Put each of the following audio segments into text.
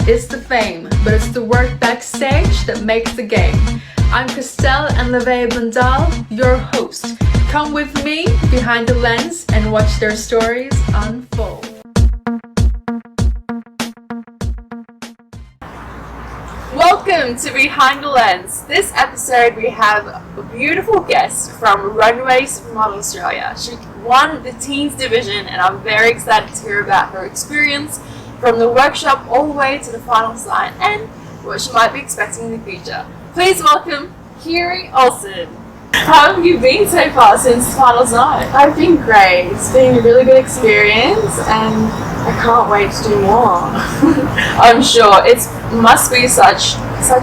is the fame, but it's the work backstage that makes the game. I'm Crystel and Bandal, your host. Come with me behind the lens and watch their stories unfold. Welcome to Behind the Lens. This episode we have a beautiful guest from Runway Supermodel Australia. She won the teens division and I'm very excited to hear about her experience from the workshop all the way to the final sign and what she might be expecting in the future. Please welcome Kiri Olsen. How have you been so far since finals night? I've been great. It's been a really good experience and I can't wait to do more. I'm sure it must be such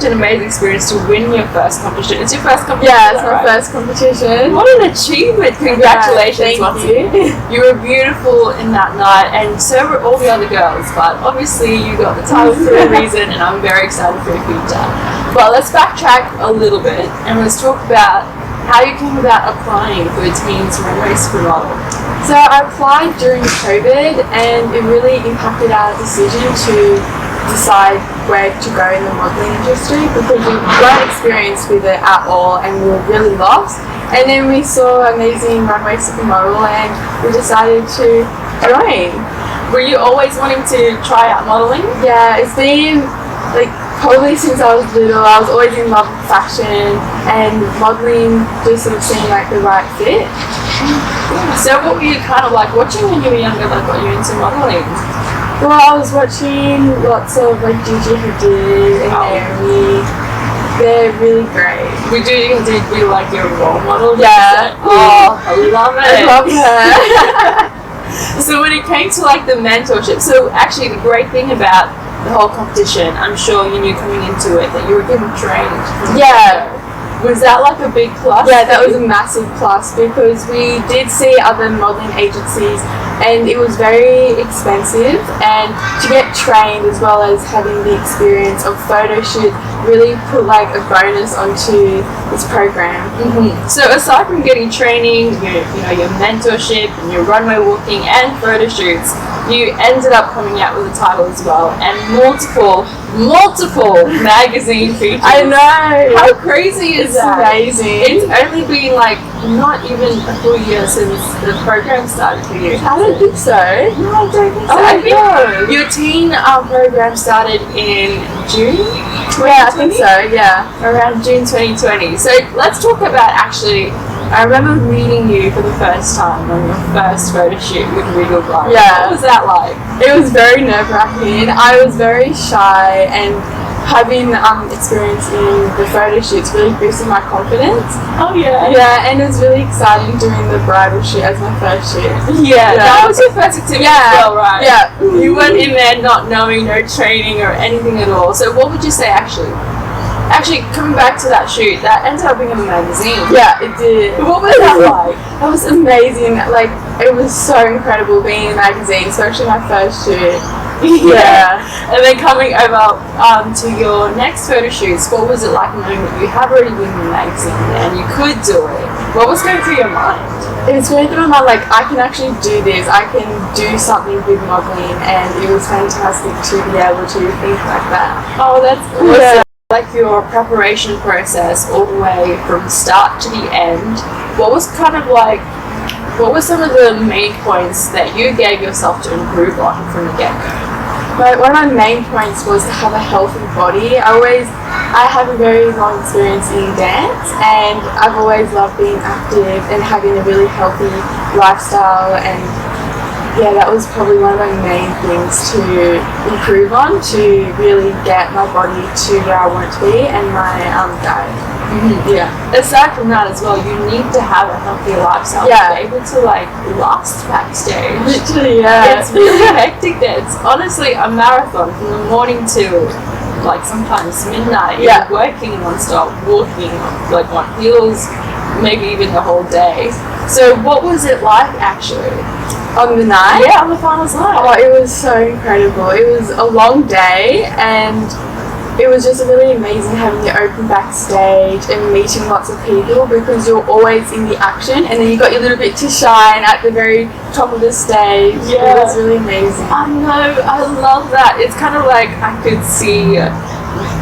an amazing experience to win your first competition. It's your first competition. Yeah, it's my first competition. What an achievement! Congratulations, thank you. You were beautiful in that night, and so were all the other girls. But obviously, you got the title for a reason, and I'm very excited for your future. But let's backtrack a little bit and let's talk about how you came about applying for the Teen Runway Supermodel. So I applied during COVID and it really impacted our decision to decide where to go in the modelling industry because we weren't experienced with it at all and we were really lost. And then we saw Amazing Runway Supermodel and we decided to join. Were you always wanting to try out modelling? Yeah, it's been probably since I was little. I was always in love with fashion and modelling just sort of seemed like the right fit. So what were you kind of like watching when you were younger that got you into modelling? Well, I was watching lots of Gigi Hadid and Naomi. They're really great. Would Gigi Hadid be like your role model? Yeah. Oh, I love it. I love her. So when it came to the mentorship, so actually the great thing about the whole competition, I'm sure you knew coming into it that you were given training. Yeah. Was that a big plus? Yeah, that was a massive plus because we did see other modelling agencies and it was very expensive, and to get trained as well as having the experience of photo shoot really put a bonus onto this program. Mm-hmm. So aside from getting training, your mentorship and your runway walking and photo shoots, you ended up coming out with a title as well and multiple magazine features. I know. How crazy is that? Amazing. It's only been not even a full year since the program started for you. I don't think so. No, I don't think so. I think your teen program started in June 2020? Yeah, I think so, yeah. Around June 2020. So let's talk about I remember meeting you for the first time on your first photo shoot with Regal Glide. Yeah. What was that like? It was very nerve-wracking. I was very shy and having experience in the photo shoots really boosted my confidence. Oh yeah. Yeah, and it was really exciting doing the bridal shoot as my first shoot. Yeah, that was your first activity as well, right? Yeah. You went in there not knowing no training or anything at all. So what would you say actually? Actually, coming back to that shoot, that ended up being a magazine. Yeah, it did. What was that like? That was amazing. It was so incredible being in a magazine, especially my first shoot. Yeah. And then coming over to your next photo shoots, what was it like knowing that you have already been in the magazine and you could do it? What was going through your mind? It was going through my mind, I can actually do this. I can do something with modelling, and it was fantastic to be able to think like that. Oh, that's awesome. Yeah. Your preparation process all the way from start to the end, what were some of the main points that you gave yourself to improve on from the get-go? One of my main points was to have a healthy body. I have a very long experience in dance and I've always loved being active and having a really healthy lifestyle, and yeah, that was probably one of my main things to improve on, to really get my body to where I want to be, and my diet. Mm-hmm. Yeah. Aside from that as well, you need to have a healthy lifestyle to be able to last backstage. Literally, yeah. It's really hectic there. It's honestly a marathon from the morning till sometimes midnight. You're working non-stop, walking on heels, maybe even the whole day. So what was it like actually? On the night? Yeah, on the finals night. Oh, it was so incredible. It was a long day and it was just really amazing having the open backstage and meeting lots of people because you're always in the action, and then you got your little bit to shine at the very top of the stage. Yeah. It was really amazing. I know, I love that. It's kind of like I could see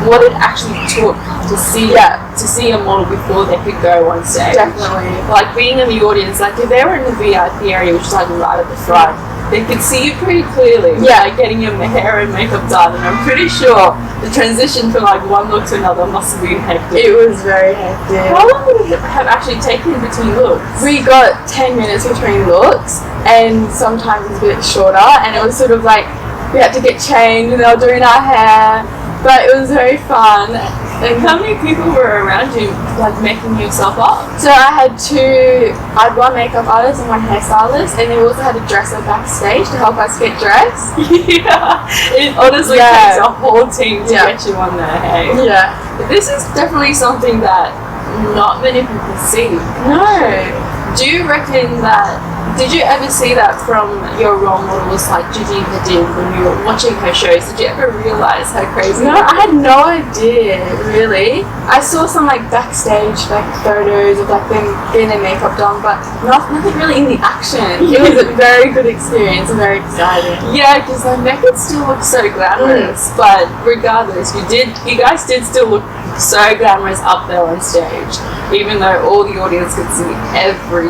what it actually took to see a model before they could go on stage. Definitely. Like being in the audience, like if they were in the VIP area, which is like right at the front, they could see you pretty clearly. Yeah. Like getting your hair and makeup done, and I'm pretty sure the transition from like one look to another must have been hectic. It was very hectic. How long would it have actually taken between looks? We got 10 minutes between looks, and sometimes it's a bit shorter, and it was sort of like we had to get changed and they were doing our hair, but it was very fun. And how many people were around you, like making yourself up? So I had one makeup artist and one hairstylist, and we also had a dresser backstage to help us get dressed. Yeah, it honestly takes a whole team to get you on there, hey? Yeah. This is definitely something that not many people see. No. Do you reckon that, did you ever see that from your role models like Gigi Hadid when you were watching her shows? Did you ever realise how crazy? No, I had no idea, really. I saw some like backstage like photos of like them getting their makeup done, but nothing really in the action. It was a very good experience and very exciting. Yeah, because their makeup still looks so glamorous, but regardless, you guys did still look so glamorous up there on stage, even though all the audience could see everything.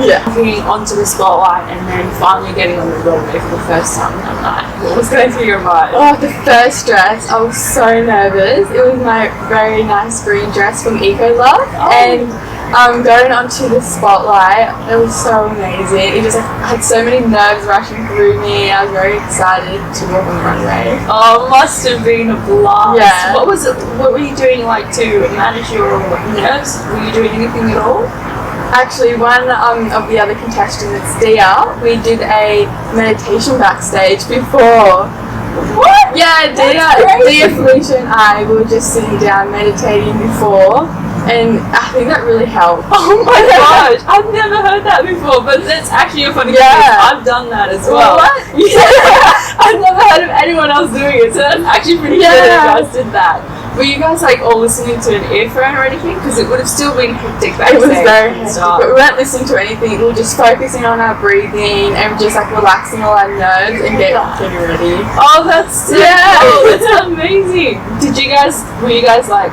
Yeah. Getting onto the spotlight and then finally getting on the runway for the first time that night. What was going through your mind? Oh, the first dress, I was so nervous. It was my very nice green dress from Ecolove, and going onto the spotlight, it was so amazing. It just like had so many nerves rushing through me. I was very excited to walk on the runway. Oh, it must have been a blast. Yeah. What were you doing like to manage your nerves? Were you doing anything at all? Actually, one of the other contestants, Dia, we did a meditation backstage before. What? Yeah, Dia, Felicia and I were just sitting down meditating before, and I think that really helped. Oh my gosh, I've never heard that before, but that's actually a funny thing. I've done that as well. What? Yeah, I've never heard of anyone else doing it, so that's actually pretty cool that you guys did that. Were you guys like all listening to an earphone or anything? Because it would have still been hectic backstage. It was very hectic, but we weren't listening to anything. We were just focusing on our breathing and just like relaxing all our nerves and getting ready. Oh, that's so cool. That's amazing. Were you guys like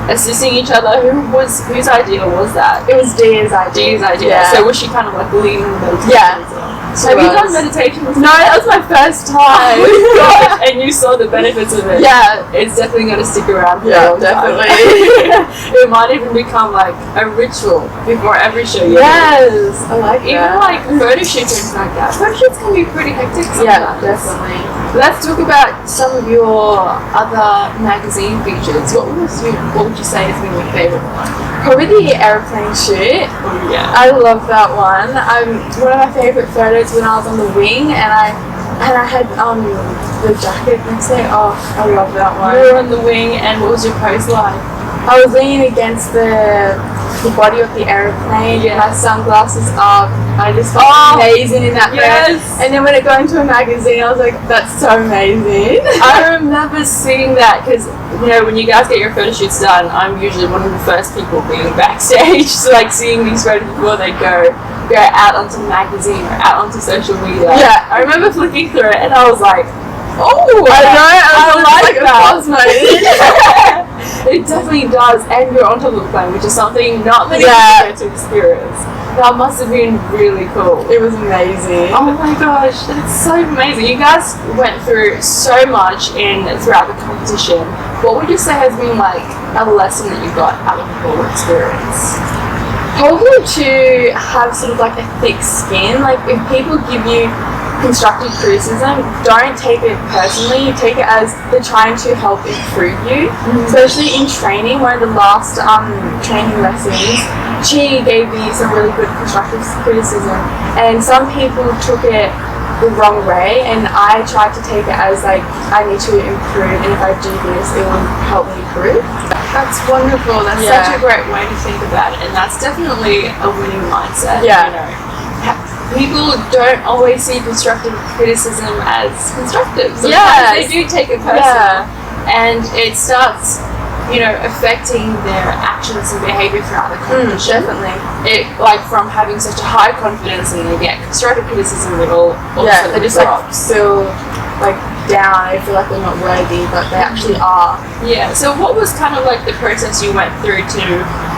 assisting each other? Whose idea was that? It was Dia's idea. Yeah. So was she kind of like leading the meditation? Yeah. Have you done meditation before? No, that was my first time. Oh my gosh, and you saw the benefits of it. Yeah. It's definitely going to stick around for a Yeah, long time. definitely. It might even become like a ritual before every show you do. Yes, I like Even that. like photo shoots and things like that. Photo shoots can be pretty hectic sometimes. Yeah, definitely. Let's talk about some of your other magazine features. What would you say has been your favourite one? Probably the airplane shoot. Oh, yeah. I love that one. One of my favourite photos when I was on the wing and I had the jacket next day. Oh, I love that one. You were on the wing, and what was your pose like? I was leaning against the body of the aeroplane, my sunglasses up. I just felt amazing in that photo. And then when it got into a magazine, I was like, that's so amazing. I remember seeing that because, you know, when you guys get your photo shoots done, I'm usually one of the first people being backstage. So, like, seeing these photos before they go out onto the magazine or out onto social media. Yeah. I remember flicking through it and I was like, oh, I know, I like that. It definitely does, and you're on top of the plane, which is something not many people get to experience. That must have been really cool. It was amazing. Oh my gosh, that's so amazing. You guys went through so much throughout the competition. What would you say has been like a lesson that you got out of the whole experience? Probably to have sort of like a thick skin. Like if people give you constructive criticism, don't take it personally. Take it as they're trying to help improve you. Especially in training, one of the last training lessons, she gave me some really good constructive criticism, and some people took it the wrong way, and I tried to take it as like I need to improve, and if I do this it will help me improve. That's wonderful. That's such a great way to think about it, and that's definitely a winning mindset. Yeah. You know, people don't always see constructive criticism as constructive. Sometimes they do take it personally. and it starts, affecting their actions and behavior throughout the competition. Definitely. It, like, from having such a high confidence and they get constructive criticism, it all they just feel down. They feel like they're not worthy, but they actually are. Yeah. So what was kind of like the process you went through to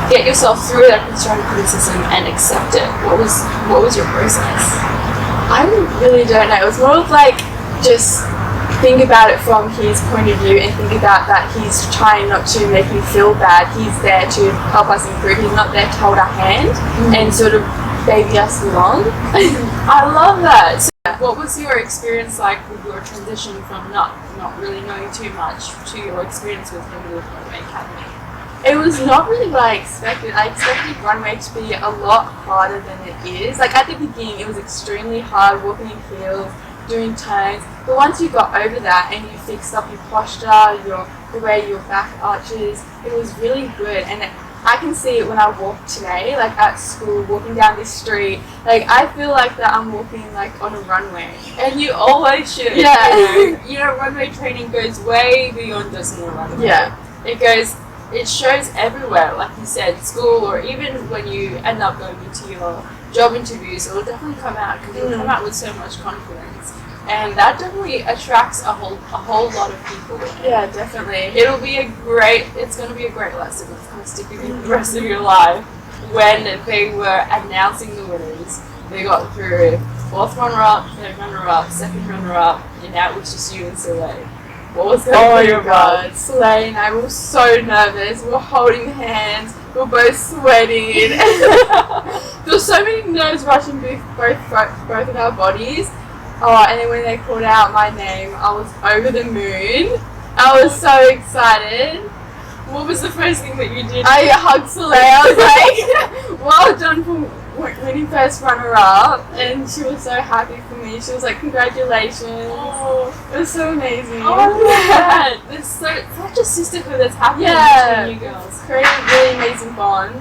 get yourself through that constructive criticism and accept it? What was your process? I really don't know. It was more of just think about it from his point of view and think about that he's trying not to make me feel bad. He's there to help us improve. He's not there to hold our hand and sort of baby us along. I love that. So what was your experience like with your transition from not really knowing too much to your experience with him with Runway Academy? It was not really what I expected. I expected Runway to be a lot harder than it is. At the beginning, it was extremely hard walking in heels, doing turns. But once you got over that and you fixed up your posture, the way your back arches, it was really good. And I can see it when I walk today, at school, walking down this street. I feel like that I'm walking on a runway. And you always should. Yeah. Runway training goes way beyond just on the runway. Yeah. It shows everywhere, like you said, school, or even when you end up going into your job interviews, it will definitely come out because you'll come out with so much confidence. And that definitely attracts a whole lot of people. Yeah, definitely. It's going to be a great lesson that's going to stick with you the rest of your life. When they were announcing the winners, they got through 4th runner-up, 3rd runner-up, 2nd runner-up, and now it was just you and Soleil. What was going through your mind? Soleil and I were so nervous. We were holding hands. We were both sweating. There were so many nerves rushing both of our bodies. Oh, and then when they called out my name, I was over the moon. I was so excited. What was the first thing that you did? I hugged Soleil. I was like, well done for winning 1st runner-up. And she was so happy for me. She was like, congratulations. Oh. It was so amazing. Oh, I love that. There's such a sisterhood that's happening between you girls. It's created a really amazing bond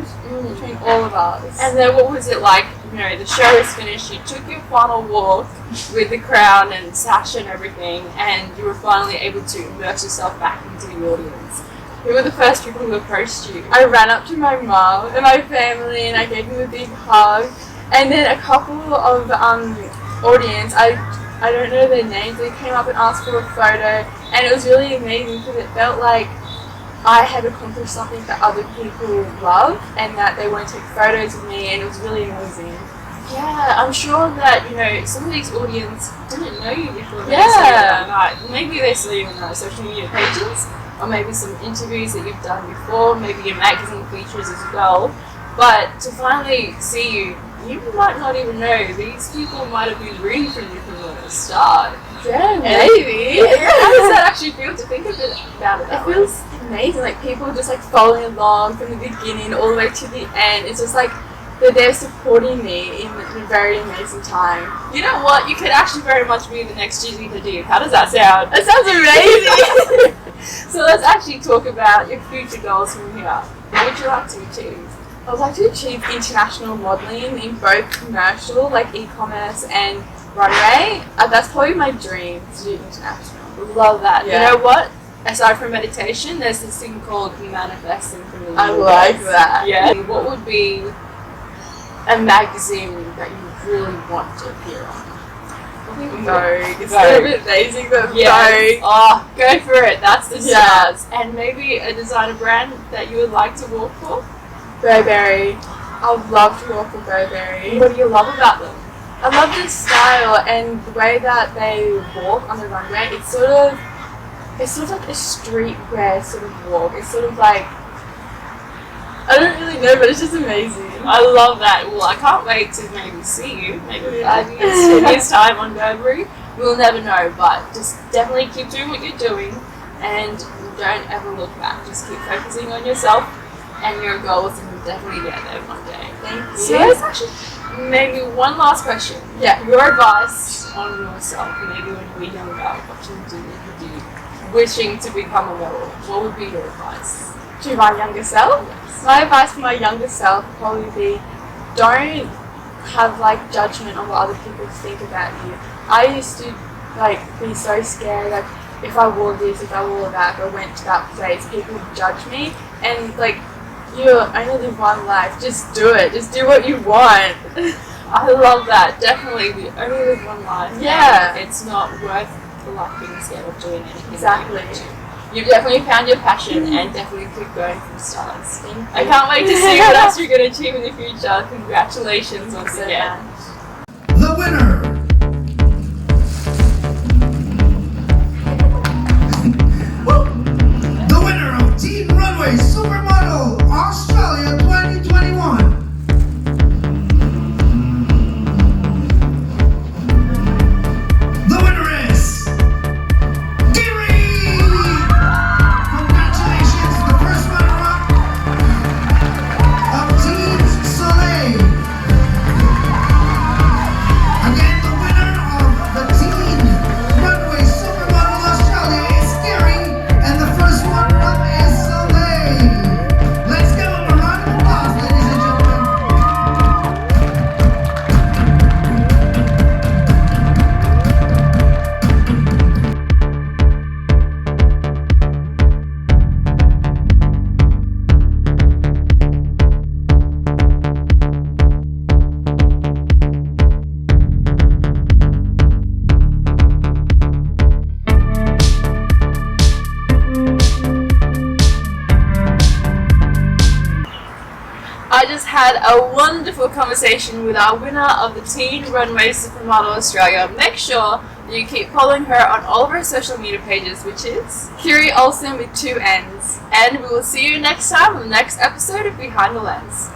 between all of us. And then what was it like? The show is finished, you took your final walk with the crown and sash and everything, and you were finally able to immerse yourself back into the audience. Who were the first people who approached you? I ran up to my mum and my family and I gave them a big hug. And then a couple of audience, I don't know their names, they came up and asked for a photo, and it was really amazing because it felt like I had accomplished something that other people love and that they want to take photos with me, and it was really amazing. Yeah, I'm sure that, some of these audience didn't know you before they saw you that night. Maybe they saw you on their social media pages, or maybe some interviews that you've done before, maybe your magazine features as well. But to finally see you, you might not even know. These people might have been rooting for you from the start. Yeah, maybe. How does that actually feel to think about it? It feels amazing. People just following along from the beginning all the way to the end. It's just they're there supporting me in a very amazing time. You know what? You could actually very much be the next Gigi Hadid. How does that sound? That sounds amazing. So let's actually talk about your future goals from here. What would you like to achieve? I would like to achieve international modelling in both commercial, e-commerce, and runway. That's probably my dream, to do international. Love that. Yeah. You know what? Aside from meditation, there's this thing called manifesting from the universe. I like that. Yeah. What would be a magazine that you really want to appear on? Vogue. It's a bit basic, but yes. Vogue. Oh, go for it. That's the Yeah. stars. And maybe a designer brand that you would like to work for? Burberry. I would love to work for Burberry. What do you love about them? I love the style and the way that they walk on the runway. It's sort of like a streetwear sort of walk. It's sort of I don't really know, but it's just amazing. I love that. Well, I can't wait to maybe see you, maybe 5 years, 10 years time on Burberry. We'll never know, but just definitely keep doing what you're doing and don't ever look back. Just keep focusing on yourself and your goals, and you'll definitely get there one day. Thank you. So that's actually maybe one last question. Yeah. Your advice on yourself, maybe when you were younger, watching TV, wishing to become a model, what would be your advice? To my younger self? Yes. My advice for my younger self would probably be, don't have judgment on what other people think about you. I used to be so scared if I wore this, if I wore that, or went to that place, people would judge me. And like, you only live one life. Just do it. Just do what you want. I love that. Definitely, we only live one life. Yeah. And it's not worth the life being scared of doing anything. Exactly. You've definitely found your passion and definitely keep going from stars. Thank you. I can't wait to see what else you're going to achieve in the future. Congratulations once So again. much. The winner The winner of Teen Runway Supermodel Australia 2021. The winner is Kiri! Congratulations, the first runner-up of Teen Soleil. Again, the winner of the Teen Runway Supermodel Australia is Kiri, and the first runner-up is Soleil. Let's give them a round of applause, ladies and gentlemen. I just had a wonderful conversation with our winner of the Teen Runway Supermodel Australia. Make sure that you keep following her on all of her social media pages, which is Kiri Olsen with 2 N's. and we will see you next time on the next episode of Behind the Lens.